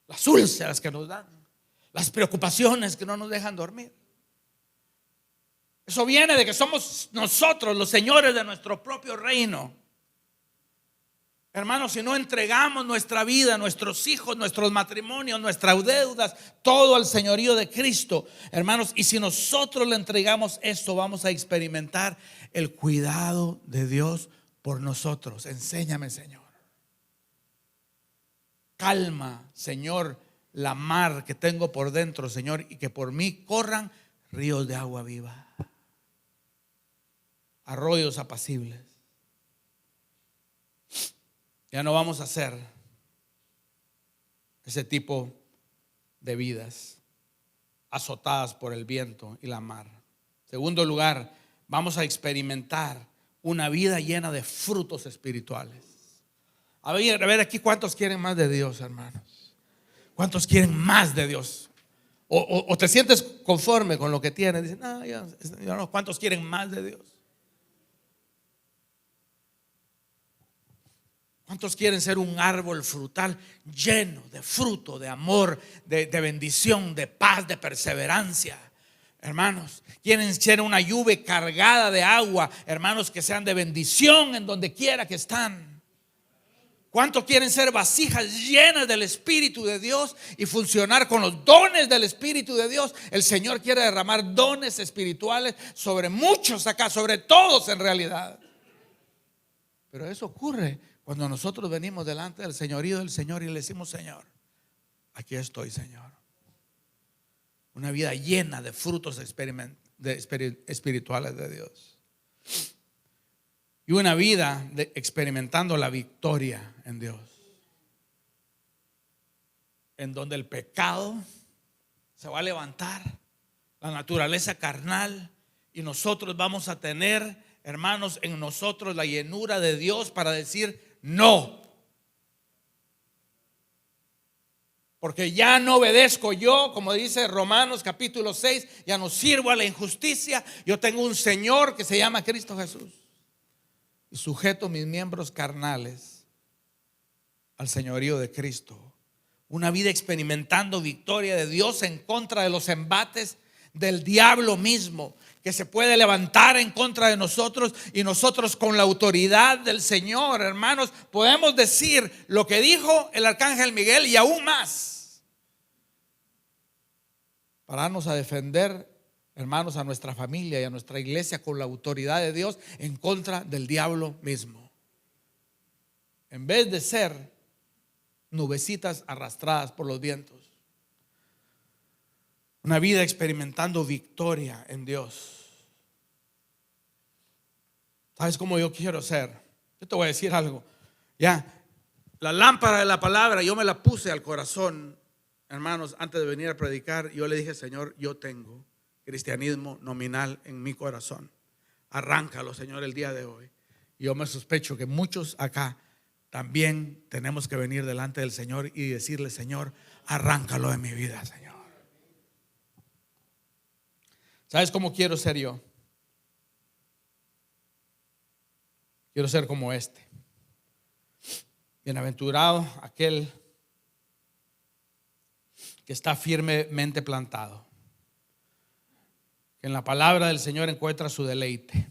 Las úlceras que nos dan, las preocupaciones que no nos dejan dormir. Eso viene de que somos nosotros los señores de nuestro propio reino. Hermanos, si no entregamos nuestra vida, nuestros hijos, nuestros matrimonios, nuestras deudas, todo al señorío de Cristo, hermanos, y si nosotros le entregamos esto, vamos a experimentar el cuidado de Dios por nosotros. Enséñame, Señor. Calma, Señor, la mar que tengo por dentro, Señor, y que por mí corran ríos de agua viva, arroyos apacibles. Ya no vamos a hacer ese tipo de vidas azotadas por el viento y la mar. Segundo lugar, vamos a experimentar una vida llena de frutos espirituales. A ver aquí, ¿cuántos quieren más de Dios, hermanos? ¿Cuántos quieren más de Dios? O te sientes conforme con lo que tienes. Dicen: no, ya no. ¿Cuántos quieren más de Dios? ¿Cuántos quieren ser un árbol frutal lleno de fruto, de amor, de bendición, de paz, de perseverancia? Hermanos, quieren ser una lluvia cargada de agua, hermanos, que sean de bendición en donde quiera que están. ¿Cuántos quieren ser vasijas llenas del Espíritu de Dios y funcionar con los dones del Espíritu de Dios? El Señor quiere derramar dones espirituales sobre muchos acá, sobre todos en realidad. Pero eso ocurre cuando nosotros venimos delante del señorío del Señor y le decimos: Señor, aquí estoy, Señor. Una vida llena de frutos espirituales de Dios. Y una vida experimentando la victoria en Dios. En donde el pecado se va a levantar, la naturaleza carnal, y nosotros vamos a tener, hermanos, en nosotros la llenura de Dios para decir no. Porque ya no obedezco yo, como dice Romanos capítulo 6, ya no sirvo a la injusticia. Yo tengo un Señor que se llama Cristo Jesús. Y sujeto mis miembros carnales al señorío de Cristo. Una vida experimentando victoria de Dios en contra de los embates del diablo mismo, que se puede levantar en contra de nosotros, y nosotros con la autoridad del Señor, hermanos, podemos decir lo que dijo el arcángel Miguel y aún más, pararnos a defender, hermanos, a nuestra familia y a nuestra iglesia con la autoridad de Dios en contra del diablo mismo, en vez de ser nubecitas arrastradas por los vientos. Una vida experimentando victoria en Dios. ¿Sabes cómo yo quiero ser? Yo te voy a decir algo. Ya, la lámpara de la palabra yo me la puse al corazón, hermanos, antes de venir a predicar. Yo le dije: Señor, yo tengo cristianismo nominal en mi corazón. Arráncalo, Señor, el día de hoy. Yo me sospecho que muchos acá también tenemos que venir delante del Señor y decirle: Señor, arráncalo de mi vida, Señor. ¿Sabes cómo quiero ser yo? Quiero ser como este. Bienaventurado aquel que está firmemente plantado, que en la palabra del Señor encuentra su deleite,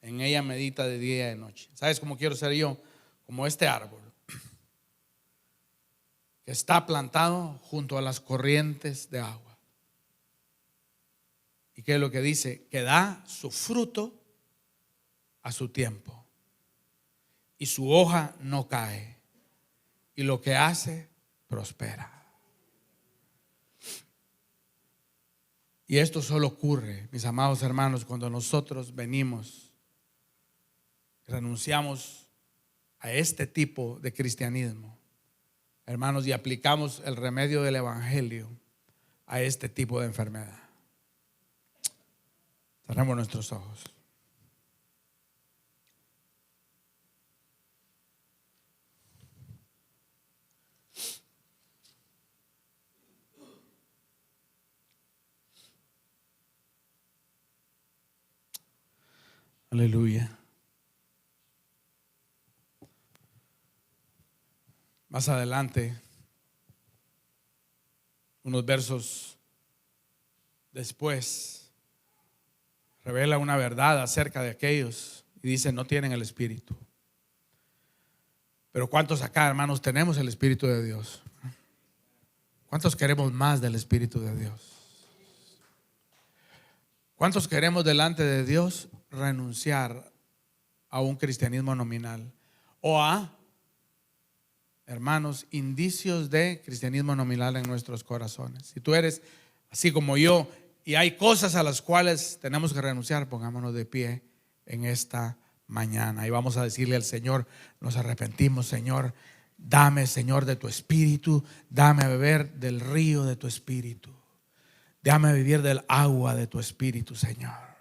en ella medita de día y de noche. ¿Sabes cómo quiero ser yo? Como este árbol que está plantado junto a las corrientes de agua. ¿Y qué es lo que dice? Que da su fruto a su tiempo, y su hoja no cae, y lo que hace prospera. Y esto solo ocurre, mis amados hermanos, cuando nosotros venimos, renunciamos a este tipo de cristianismo, hermanos, y aplicamos el remedio del evangelio a este tipo de enfermedad. Cerramos nuestros ojos. Aleluya. Más adelante, unos versos después, revela una verdad acerca de aquellos y dice: no tienen el Espíritu. Pero ¿cuántos acá, hermanos, tenemos el Espíritu de Dios? ¿Cuántos queremos más del Espíritu de Dios? ¿Cuántos queremos delante de Dios renunciar a un cristianismo nominal o a, hermanos, indicios de cristianismo nominal en nuestros corazones? Si tú eres así como yo y hay cosas a las cuales tenemos que renunciar, pongámonos de pie en esta mañana y vamos a decirle al Señor: nos arrepentimos, Señor. Dame, Señor, de tu Espíritu. Dame a beber del río de tu Espíritu. Dame a vivir del agua de tu Espíritu, Señor.